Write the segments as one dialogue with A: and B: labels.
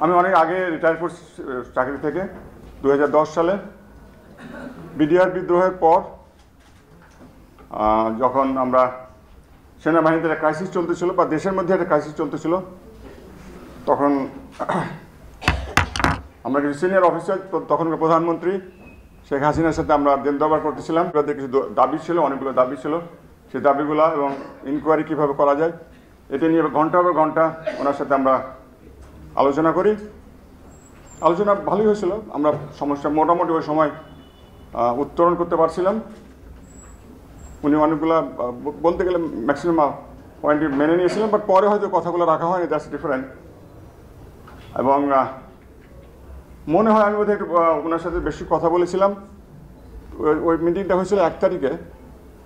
A: আমি অনেক আগে রিটায়ার করছি চাকরি থেকে 2010 সালে বিডিআর বিদ্রোহের পর যখন আমরা সেনাবাহিনীতে একটা ক্রাইসিস চলতেছিল বা দেশের মধ্যে একটা ক্রাইসিস চলতেছিল, তখন আমরা কিছু সিনিয়র অফিসার, তখনকার প্রধানমন্ত্রী শেখ হাসিনার সাথে আমরা দেন দরবার করতেছিলাম। কিছু দাবি ছিল, অনেকগুলো দাবি ছিল। সেই দাবিগুলো এবং ইনকোয়ারি কীভাবে করা যায় এটা নিয়ে ঘন্টা পর ঘন্টা ওনার সাথে আমরা আলোচনা করি। আলোচনা ভালোই হয়েছিল, আমরা সমস্যা মোটামুটি ওই সময় উত্তরণ করতে পারছিলাম। উনি অনেকগুলো বলতে গেলে ম্যাক্সিমাম পয়েন্টই মেনে নিয়েছিলেন, বাট পরে হয়তো কথাগুলো রাখা হয়নি, দ্যাটস ডিফারেন্ট। এবং মনে হয় আমি বোধহয় একটু ওনার সাথে বেশি কথা বলেছিলাম। ওই মিটিংটা হয়েছিল 1 তারিখে,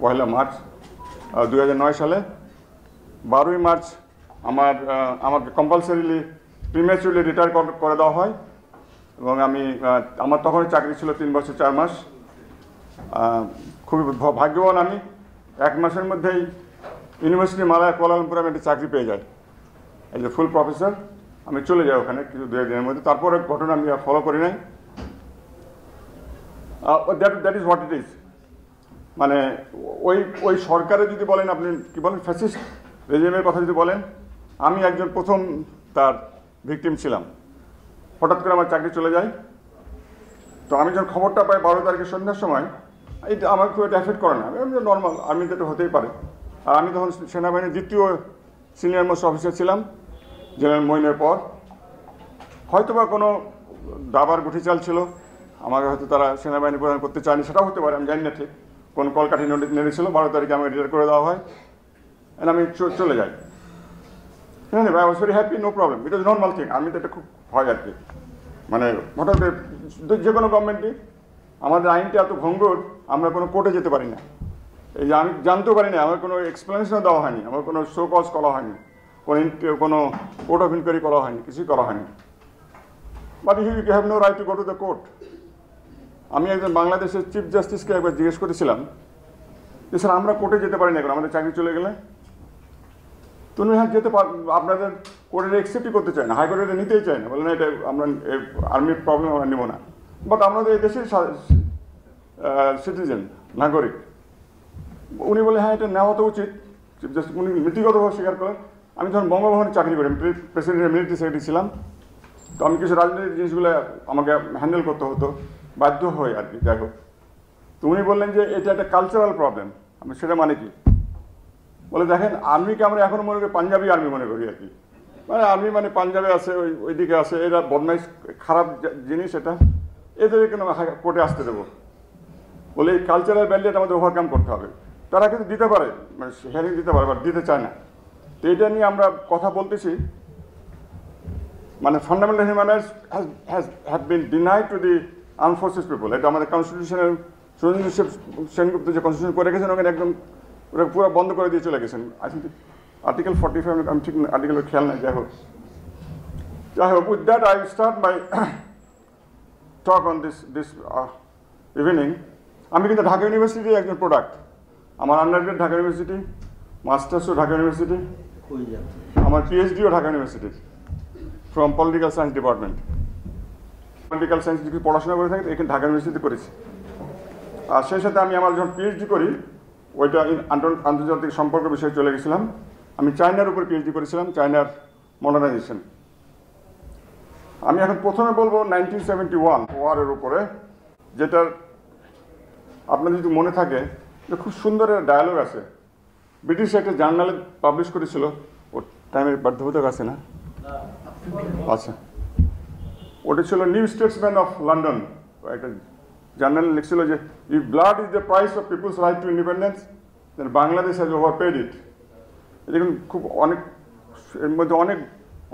A: 1 মার্চ 2009 সালে। 12 মার্চ আমাকে কম্পালসারিলি প্রিম্যাচুরলি রিটায়ার করে দেওয়া হয় এবং আমার তখনই চাকরি ছিল 3 বছর 4 মাস। খুবই ভাগ্যবান আমি, 1 মাসের মধ্যেই ইউনিভার্সিটি মালয়া কুয়ালালামপুরে আমি একটা চাকরি পেয়ে যাই এই যে ফুল প্রফেসর। আমি চলে যাই ওখানে কিছু 2 দিনের মধ্যে। তারপরে ঘটনা আমি ফলো করি নাই। That is what it is. মানে ওই সরকারে যদি বলেন, আপনি কি বলেন, ফ্যাসিস্ট রেজিমের কথা যদি বলেন, আমি একজন প্রথম তার ভিকটিম ছিলাম। হঠাৎ করে আমার চাকরি চলে যায়। তো আমি যখন খবরটা পাই 12 তারিখের সন্ধ্যার সময়, এটা আমার খুব একটা এফেক্ট করে না, নর্মাল, আর্মিতে তো হতেই পারে। আর আমি তখন সেনাবাহিনীর 2য় সিনিয়র মোস্ট অফিসার ছিলাম, জেনারেল মইনের পর। হয়তো বা কোনো দাবার গুঠি চাল ছিল, আমাকে হয়তো তারা সেনাবাহিনী প্রদান করতে চায়নি, সেটাও হতে পারে, আমি জানি না ঠিক কোন কলকাঠি নেড়েছিল। 12 তারিখে আমাকে রিটায়ার করে দেওয়া হয়, অ্যান্ড আমি চলে যাই। হ্যাঁ, I was very happy, no problem, it was normal thing. আমি তো এটা খুব ভয় আর কি, মানে হঠাৎ যে কোনো গভর্নমেন্টই, আমাদের আইনটা এত ভঙ্গুর, আমরা কোনো কোর্টে যেতে পারি না। এই যে আমি জানতেও পারি না, আমার কোনো এক্সপ্লেনেশনও দেওয়া হয়নি, আমার কোনো শো কজ করা হয়নি, কোনো কোর্ট অফ ইনকোয়ারি করা হয়নি, কিছুই করা হয়নি। But you have no right to go to the court. আমি একজন বাংলাদেশের চিফ জাস্টিসকে একবার জিজ্ঞেস করেছিলাম যে স্যার, আমরা কোর্টে যেতে পারি না এখন, আমাদের চাকরি চলে গেলে। তুমি হ্যাঁ যেতে আপনাদের কোর্টে অ্যাকসেপ্টই করতে চায় না, হাইকোর্টে এটা নিতেই চায় না, বলে না এটা আমরা আর্মির প্রবলেম আমরা নেব না। বাট আমাদের এই দেশের সিটিজেন, নাগরিক। উনি বলে হ্যাঁ এটা নেওয়া তো উচিত। চিফ জাস্টিস উনি নীতিগতভাবে স্বীকার করেন। আমি যখন বঙ্গভবনে চাকরি করি, আমি প্রেসিডেন্টের মিলিটারি সেক্রেটারি ছিলাম, তো আমি কিছু রাজনৈতিক জিনিসগুলো আমাকে হ্যান্ডেল করতে হতো, বাধ্য হয়ে আর কি, যাই হোক। তো উনি বললেন যে এটা একটা কালচারাল প্রবলেম। আমি সেটা মানে কি বলে, দেখেন আর্মিকে আমরা এখনও মনে করি পাঞ্জাবি আর্মি মনে করি আর কি, মানে আর্মি মানে পাঞ্জাবে আছে, ওইদিকে আছে, এরা বদমাইশ খারাপ জিনিস, এটা এদের কেন কোর্টে আসতে দেবো বলে, এই কালচারাল ব্যারিয়ারটা আমাদের ওভারকাম করতে হবে। তারা কিন্তু দিতে পারে, মানে হিয়ারিং দিতে পারে, বাট দিতে চায় না। তো এটা নিয়ে আমরা কথা বলতেছি, মানে fundamental human rights have been denied to the arm forces people. এটা আমাদের কনস্টিটিউশনের সুরেন্দ্র সেনগুপ্ত যে কনস্টিটিউশন করে গেছেন, ওখানে একদম ওরা পুরো বন্ধ করে দিয়ে চলে গেছেন। আই থিঙ্ক আর্টিকেল 45, আমি ঠিক আর্টিকেলের খেয়াল নাই, যাই হোক। With that I start my talk on this evening. আমি কিন্তু ঢাকা ইউনিভার্সিটির একজন প্রোডাক্ট। আমার আন্ডারগ্রেড ঢাকা ইউনিভার্সিটি, মাস্টার্সও ঢাকা ইউনিভার্সিটি, আমার পিএইচডিও Dhaka university, from political science department. Political science যদি পড়াশোনা করে থাকি, এখানে ঢাকা ইউনিভার্সিটিতে করেছি। আর সেই সাথে আমি আমার যখন পিএইচডি করি, ওইটা আন্তর্জাতিক সম্পর্ক বিষয়ে চলে গেছিলাম। আমি চায়নার উপর পিএইচডি করেছিলাম, চায়নার মডার্নাইজেশন। আমি এখন প্রথমে বলবো 1971 ওয়ারের উপরে, যেটার আপনার যদি মনে থাকে যে খুব সুন্দর ডায়ালগ আছে। ব্রিটিশ একটা জার্নালে পাবলিশ করেছিল, ও টাইমের বাধ্যবাধক আছে না? আচ্ছা, ওটা ছিল নিউ স্টেটসম্যান অফ লন্ডন। একটা জার্নালে লিখছিল যে, if blood is the price of people's right to independence, then Bangladesh has overpaid it. এটা কিন্তু খুব এর মধ্যে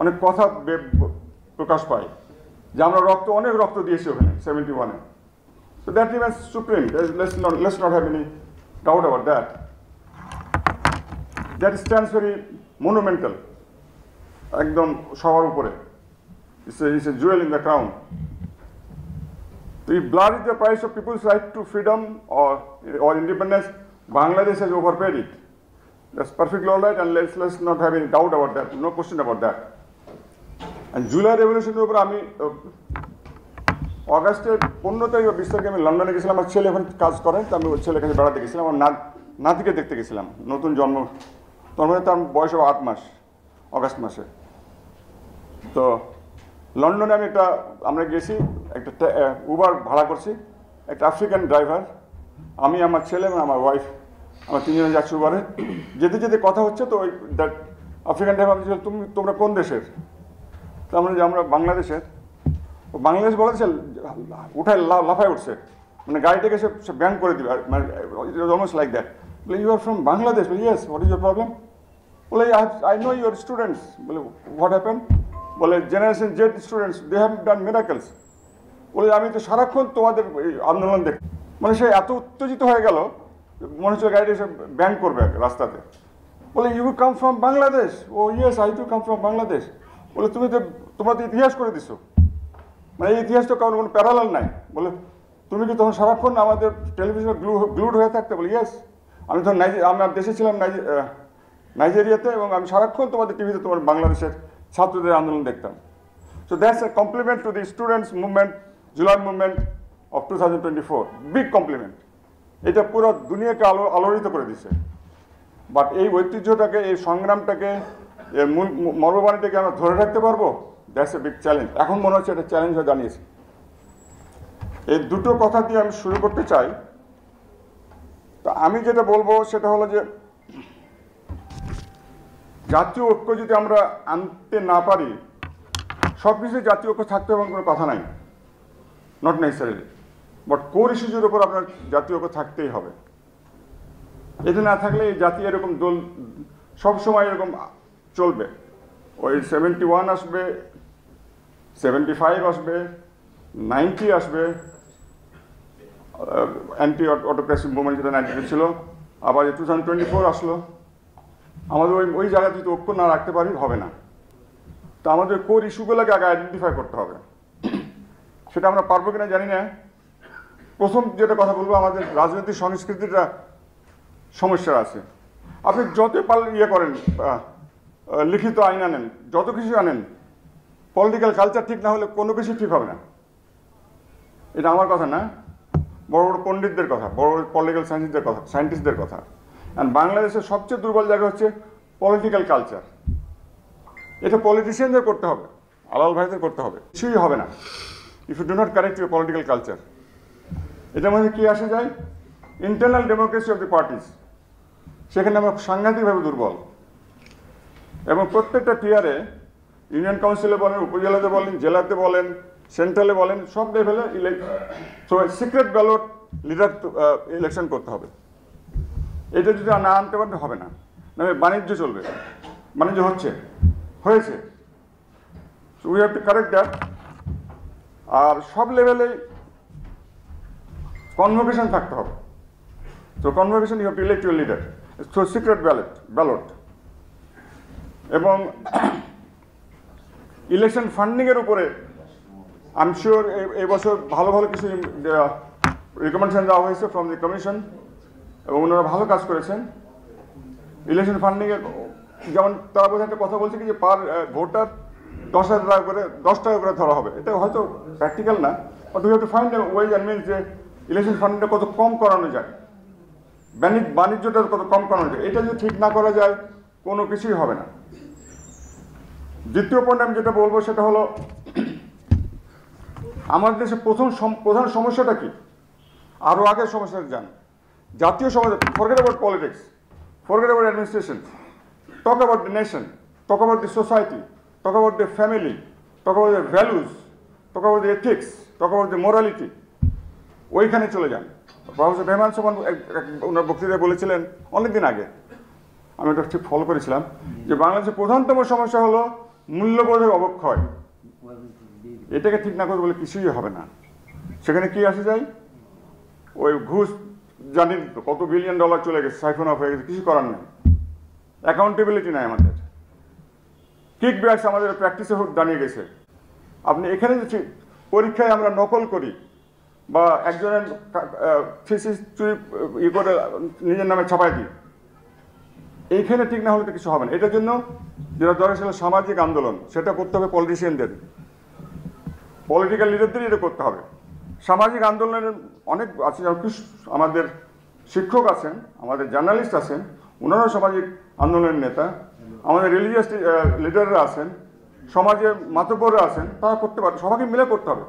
A: অনেক কথা প্রকাশ পায় যে আমরা অনেক রক্ত দিয়েছি ওখানে 71-এ। So that remains supreme. Let's not have any doubt about that. That stands very monumental. একদম সবার উপরে। It's a jewel in the crown. So if blood is the price of people's right to freedom or independence, Bangladesh has overpaid it. That's perfectly all right, and let's not have any doubt about that. No question about that. July রেভলিউশনের উপর আমি অগাস্টের 15 তারিখ বা 20 তারিখে আমি লন্ডনে গেছিলাম। আমার ছেলে এখন কাজ করেন, তো আমি ওই ছেলের কাছে বেড়াতে গেছিলাম, আমার নাতিকে দেখতে গেছিলাম, নতুন জন্ম, তার মানে তার বয়স হবে 8 মাস, অগাস্ট মাসে। তো লন্ডনে আমরা গেছি, একটা উবার ভাড়া করছি, একটা আফ্রিকান ড্রাইভার, আমি, আমার ছেলে এবং আমার ওয়াইফ, আমরা 3 জনে যাচ্ছি উবারে। যেতে যেতে কথা হচ্ছে, তো ওই আফ্রিকান ড্রাইভার বলছিল, তোমরা কোন দেশের? তো আমরা বাংলাদেশের। ও বাংলাদেশ বলেছে, উঠায় লাফায় উঠছে, মানে গাড়িটাকে সে ব্যান করে দিবে, মানে অলমোস্ট লাইক দ্যাট। বলে, ইউ আর ফ্রম বাংলাদেশ? বলে, yes, what is your problem? বলে, আই নো ইউর স্টুডেন্টস। বলে, হোয়াট হ্যাপেন? বলে, generation Z students, they have done miracles. বলে, আমি তো সারাক্ষণ তোমাদের আন্দোলন দেখ, মানে সে এত উত্তেজিত হয়ে গেল, মনে হচ্ছে গাড়িটা এসে ব্যান করবে রাস্তাতে। বলে, you come from Bangladesh? Oh yes, I too come from Bangladesh. বলে, তোমরা তো ইতিহাস করে দিছো, মানে এই ইতিহাস তো কারণ কোনো প্যারালাল নাই। বলে, তুমি কি তখন সারাক্ষণ আমাদের টেলিভিশনে গ্লুড হয়ে থাকতে? বলে, ইয়েস, আমি তখন আমার দেশে ছিলাম নাইজেরিয়াতে, এবং আমি সারাক্ষণ তোমাদের টিভিতে তোমার বাংলাদেশের ছাত্রদের আন্দোলন দেখতাম। So that's a compliment to the students movement, July movement of 2024, big compliment. এটা পুরো দুনিয়াকে আলোড়িত করে দিছে। বাট এই ঐতিহ্যটাকে, এই সংগ্রামটাকে, এর মূল মর্মবাণীটাকে আমরা ধরে রাখতে পারবো? That's a big challenge. এখন মনে হচ্ছে এটা চ্যালেঞ্জ হয়ে দাঁড়িয়েছে। এই দুটো কথা দিয়ে আমি শুরু করতে চাই। তো আমি যেটা বলবো সেটা হলো যে, জাতীয় ঐক্য যদি আমরা আনতে না পারি, সব কিছু জাতীয় ঐক্য থাকতে হবে কোনো কথা নাই, নট নেসেসারিলি, বাট কোর ইস্যুজের উপর আপনার জাতীয় ঐক্য থাকতেই হবে। এটা না থাকলে এই জাতি এরকম দল সবসময় এরকম চলবে। ওই 71 আসবে, 75 আসবে, 90 আসবে, অ্যান্টি অটোক্রেসি মুভমেন্ট যেটা 90 ছিল, আবার 2024 আসলো। আমাদের ওই জায়গায় যদি ঐক্য না রাখতে পারি হবে না। তো আমাদের কোর ইস্যুগুলোকে আগে আইডেন্টিফাই করতে হবে। সেটা আমরা পারবো কিনা জানি না। প্রথম যেটা কথা বলবো, আমাদের রাজনৈতিক সংস্কৃতিটা সমস্যা আছে। আপনি যত করেন, লিখিত আইন আনেন, যত কিছু আনেন, পলিটিক্যাল কালচার ঠিক না হলে কোনো কিছু ঠিক হবে না। এটা আমার কথা না, বড় বড় পণ্ডিতদের কথা, বড় বড় পলিটিক্যাল সায়েন্টিস্টদের কথা। অ্যান্ড বাংলাদেশের সবচেয়ে দুর্বল জায়গা হচ্ছে পলিটিক্যাল কালচার। এটা পলিটিশিয়ানদের করতে হবে, আলাল ভাইদের করতে হবে, কিছুই হবে না if you do not correct your political culture. এটার মধ্যে কী আসে যায়? Internal democracy of the parties, সেখানে আমরা সাংঘাতিকভাবে দুর্বল। এবং প্রত্যেকটা টিয়ারে, ইউনিয়ন কাউন্সিলে বলেন, উপজেলাতে বলেন, জেলাতে বলেন, সেন্ট্রালে বলেন, সব লেভেলে সিক্রেট ব্যালট লিডার ইলেকশন করতে হবে। এটা যদি না আনতে পারলে হবে না। বাণিজ্য চলবে, বাণিজ্য হয়েছে, we have to correct that. আর সব লেভেলে কনভোকেশন থাকতে হবে। তো convocation you have to elect your leader through secret ballot. এবং ইলেকশন ফান্ডিংয়ের উপরে আই এম শিওর এবছর ভালো ভালো কিছু রিকমেন্ডেশন দেওয়া হয়েছে ফ্রম দি কমিশন, এবং ওনারা ভালো কাজ করেছেন। ইলেকশন ফান্ডিংয়ের যেমন তারা বোধহয় একটা কথা বলছে কি যে পার ভোটার 10,000 টাকা করে, 10 টাকা করে ধরা হবে। এটা হয়তো প্র্যাকটিক্যাল না, but we have to find ways and means যে ইলেকশন ফান্ডটা কত কম করানো যায়, বাণিজ্যটা কত কম করানো যায়। এটা যদি ঠিক না করা যায় কোনো কিছুই হবে না। দ্বিতীয় পয়েন্ট আমি যেটা বলবো সেটা হলো, আমাদের দেশে প্রধান সমস্যাটা কি? আরও আগের সমস্যাটা যান, জাতীয় সমস্যা। Forget about politics, forget about administration, talk about the nation, talk about the society, talk about the family, talk about the values, talk about the ethics, talk about the morality. ওইখানে চলে যান। প্রফেসর রেহমান সোমান ওনার বক্তৃতায় বলেছিলেন অনেকদিন আগে, আমি এটা ঠিক ফলো করেছিলাম, যে বাংলাদেশের প্রধানতম সমস্যা হলো মূল্যবোধের অবক্ষয়। এটাকে ঠিক না করে বলে কিছুই হবে না। সেখানে কি আসে যায়? ওই ঘুষ, জানেন তো কত $1 বিলিয়ন চলে গেছে, সাইফন অফ হয়ে গেছে, কিছু করার নেই। অ্যাকাউন্টেবিলিটি নাই আমাদের। কিক ব্যাকস আমাদের প্র্যাকটিসে দাঁড়িয়ে গেছে। আপনি এখানে যে পরীক্ষায় আমরা নকল করি, বা একজনের থিসিস চুরি করে নিজের নামে ছাপাই দিই, এইখানে ঠিক না হলে তো কিছু হবে না। এটার জন্য যেটা দরকার ছিল সামাজিক আন্দোলন, সেটা করতে হবে পলিটিশিয়ানদের, পলিটিক্যাল লিডারদেরই এটা করতে হবে। সামাজিক আন্দোলনের অনেক আছে, আমাদের শিক্ষক আছেন, আমাদের জার্নালিস্ট আছেন, ওনারাও সামাজিক আন্দোলনের নেতা, আমাদের রিলিজিয়াস লিডাররা আছেন, সমাজের মাতব্বররা আছেন, তারা করতে পারে, সবাইকে মিলে করতে হবে।